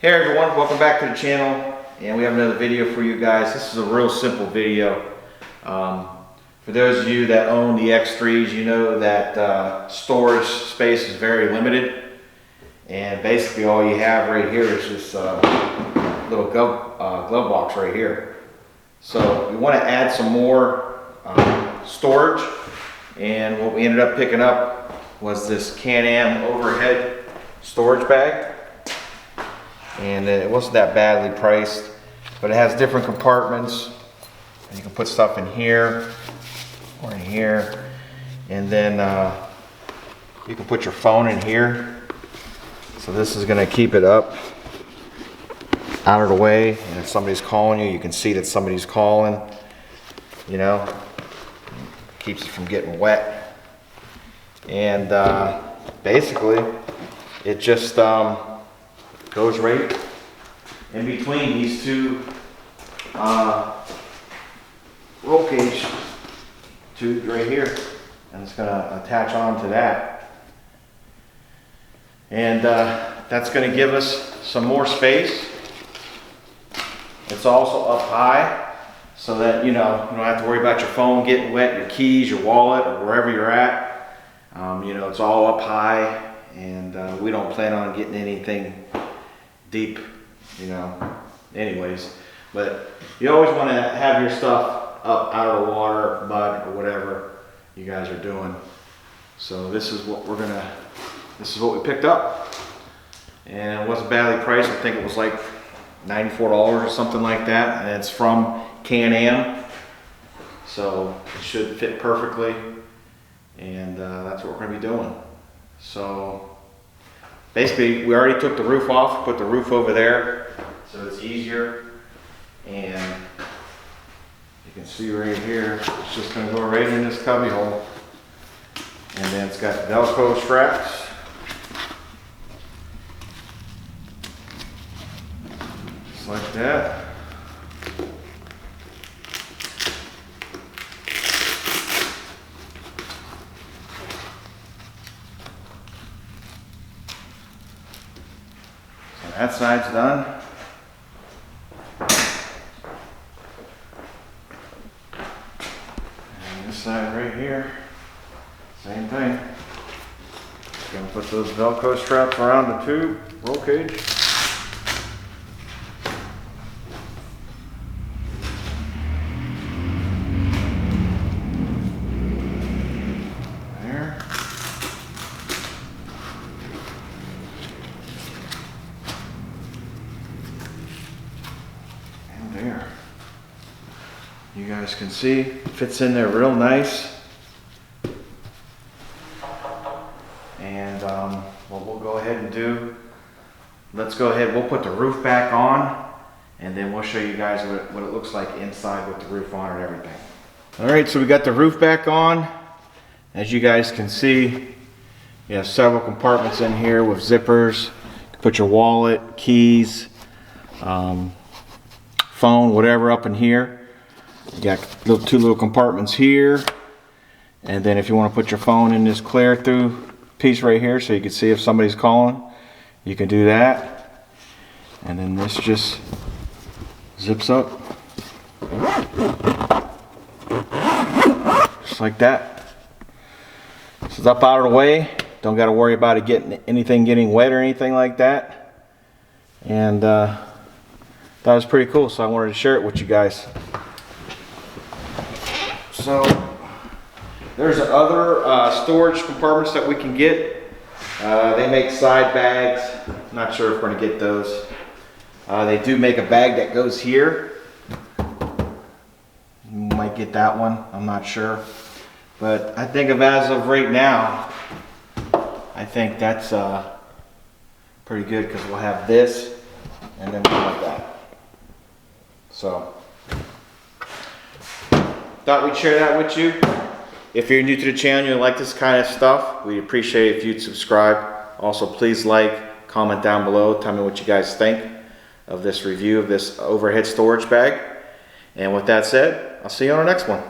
Hey everyone, welcome back to the channel, and we have another video for you guys. This is a real simple video. For those of you that own the X3s, you know that storage space is very limited, and basically all you have right here is this little glove box right here. So we want to add some more storage, and what we ended up picking up was this Can-Am overhead storage bag. And it wasn't that badly priced, but it has different compartments. You can put stuff in here or in here, and then you can put your phone in here. So this is going to keep it up out of the way, and if somebody's calling you, you can see that somebody's calling. You know, keeps it from getting wet. And basically it just goes right in between these two roll cage tubes right here, and it's going to attach on to that, and that's going to give us some more space. It's also up high so that you don't have to worry about your phone getting wet, your keys, your wallet, or wherever you're at. It's all up high, and we don't plan on getting anything deep, anyways. But you always want to have your stuff up out of the water, mud, or whatever you guys are doing. So this is what this is what we picked up, and it wasn't badly priced. I think it was like $94 or something like that, and it's from Can-Am, so it should fit perfectly, and that's what we're going to be doing. So basically, we already took the roof off, put the roof over there, so it's easier. And you can see right here, it's just going to go right in this cubby hole. And then it's got Velcro straps. Just like that. That side's done. And this side right here, same thing. Just gonna put those Velcro straps around the tube, roll cage. There. There. You guys can see it fits in there real nice. And what we'll go ahead and do, we'll put the roof back on, and then we'll show you guys what it looks like inside with the roof on and everything. Alright, so we got the roof back on. As you guys can see, you have several compartments in here with zippers. You can put your wallet, keys, phone, whatever up in here. You got two little compartments here, and then if you want to put your phone in this clear through piece right here so you can see if somebody's calling, you can do that. And then this just zips up just like that. So it's up out of the way, don't got to worry about it getting wet or anything like that. And that was pretty cool, so I wanted to share it with you guys. So there's other storage compartments that we can get. They make side bags. Not sure if we're going to get those. They do make a bag that goes here. You might get that one, I'm not sure. But I think as of right now, I think that's pretty good, because we'll have this and then we'll have that. So, thought we'd share that with you. If you're new to the channel, you like this kind of stuff, we'd appreciate it if you'd subscribe. Also, please like, comment down below, tell me what you guys think of this review of this overhead storage bag. And with that said, I'll see you on the next one.